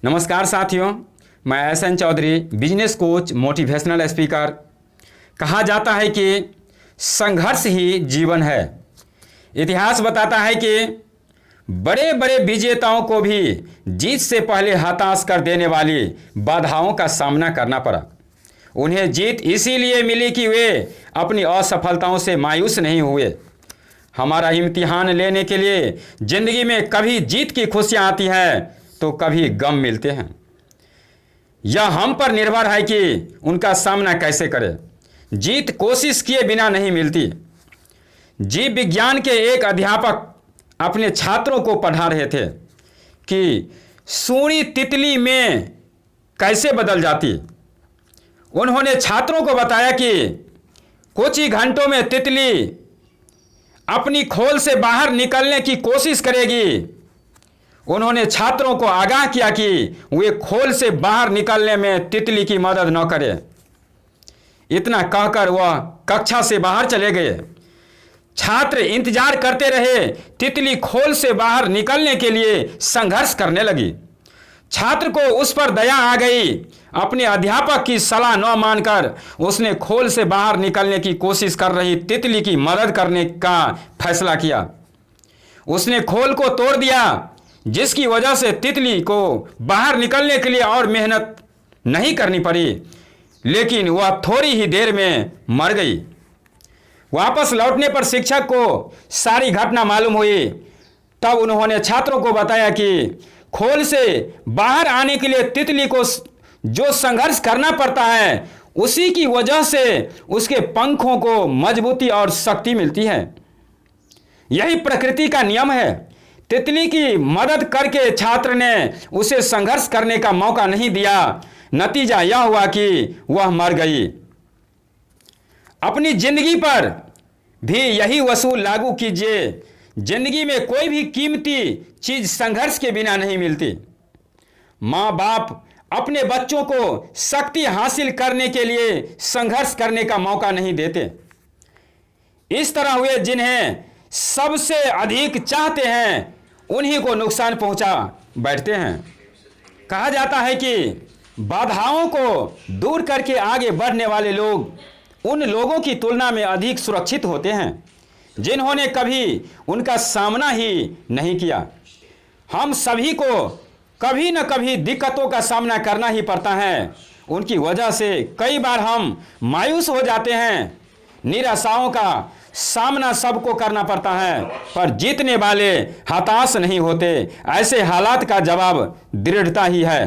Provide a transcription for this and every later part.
नमस्कार साथियों, मैं S N Chaudhary, business coach, motivational speaker. कहा जाता है कि संघर्ष ही जीवन है। इतिहास बताता है कि बड़े बड़े विजेताओं को भी जीत से पहले हताश कर देने वाली बाधाओं का सामना करना पड़ा। उन्हें जीत इसीलिए मिली कि वे अपनी असफलताओं से मायूस नहीं हुए। हमारा इम्तिहान लेने के लिए ज़िंदगी में कभी जीत की खुशियाँ आती हैं तो कभी गम मिलते हैं। यह हम पर निर्भर है कि उनका सामना कैसे करें। जीत कोशिश किए बिना नहीं मिलती। जीव विज्ञान के एक अध्यापक अपने छात्रों को पढ़ा रहे थे कि सूंडी तितली में कैसे बदल जाती। उन्होंने छात्रों को बताया कि कुछ ही घंटों में तितली अपनी खोल से बाहर निकलने की कोशिश करेगी। उन्होंने छात्रों को आगाह किया कि वे खोल से बाहर निकलने में तितली की मदद न करें। इतना कहकर वह कक्षा से बाहर चले गए। छात्र इंतजार करते रहे। तितली खोल से बाहर निकलने के लिए संघर्ष करने लगी। छात्र को उस पर दया आ गई। अपने अध्यापक की सलाह न मानकर उसने खोल से बाहर निकलने की कोशिश कर रही तितली की मदद करने का फैसला किया। उसने खोल को तोड़ दिया, जिसकी वजह से तितली को बाहर निकलने के लिए और मेहनत नहीं करनी पड़ी, लेकिन वह थोड़ी ही देर में मर गई। वापस लौटने पर शिक्षक को सारी घटना मालूम हुई। तब उन्होंने छात्रों को बताया कि खोल से बाहर आने के लिए तितली को जो संघर्ष करना पड़ता है, उसी की वजह से उसके पंखों को मजबूती और शक्ति मिलती है। यही प्रकृति का नियम है। तितली की मदद करके छात्र ने उसे संघर्ष करने का मौका नहीं दिया। नतीजा यह हुआ कि वह मर गई। अपनी जिंदगी पर भी यही उसूल लागू कीजिए। जिंदगी में कोई भी कीमती चीज संघर्ष के बिना नहीं मिलती। माँ बाप अपने बच्चों को शक्ति हासिल करने के लिए संघर्ष करने का मौका नहीं देते। इस तरह वे जिन्हें सबसे अधिक चाहते हैं उन्हीं को नुकसान पहुंचा बैठते हैं। कहा जाता है कि बाधाओं को दूर करके आगे बढ़ने वाले लोग उन लोगों की तुलना में अधिक सुरक्षित होते हैं जिन्होंने कभी उनका सामना ही नहीं किया। हम सभी को कभी न कभी दिक्कतों का सामना करना ही पड़ता है। उनकी वजह से कई बार हम मायूस हो जाते हैं। निराशाओं का सामना सबको करना पड़ता है, पर जीतने वाले हताश नहीं होते। ऐसे हालात का जवाब दृढ़ता ही है।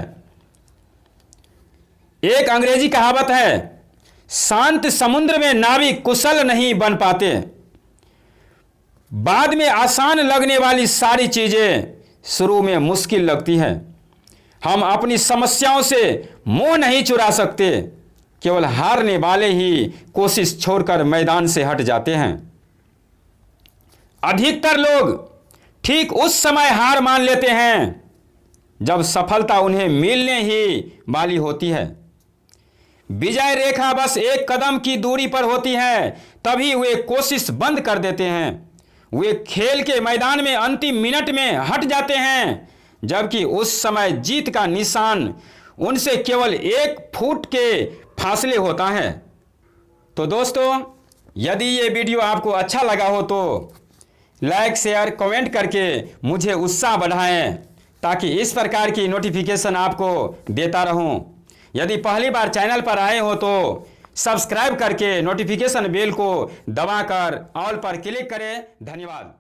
एक अंग्रेजी कहावत है, शांत समुद्र में नाविक कुशल नहीं बन पाते। बाद में आसान लगने वाली सारी चीजें शुरू में मुश्किल लगती हैं। हम अपनी समस्याओं से मोह नहीं चुरा सकते। केवल हारने वाले ही कोशिश छोड़कर मैदान से हट जाते हैं। अधिकतर लोग ठीक उस समय हार मान लेते हैं जब सफलता उन्हें मिलने ही वाली होती है। विजय रेखा बस एक कदम की दूरी पर होती है, तभी वे कोशिश बंद कर देते हैं। वे खेल के मैदान में अंतिम मिनट में हट जाते हैं, जबकि उस समय जीत का निशान उनसे केवल 1 फुट के फासले होता है। तो दोस्तों, यदि ये वीडियो आपको अच्छा लगा हो तो लाइक, शेयर, कमेंट करके मुझे उत्साह बढ़ाएं, ताकि इस प्रकार की नोटिफिकेशन आपको देता रहूं। यदि पहली बार चैनल पर आए हो तो सब्सक्राइब करके नोटिफिकेशन बेल को दबाकर ऑल पर क्लिक करें। धन्यवाद।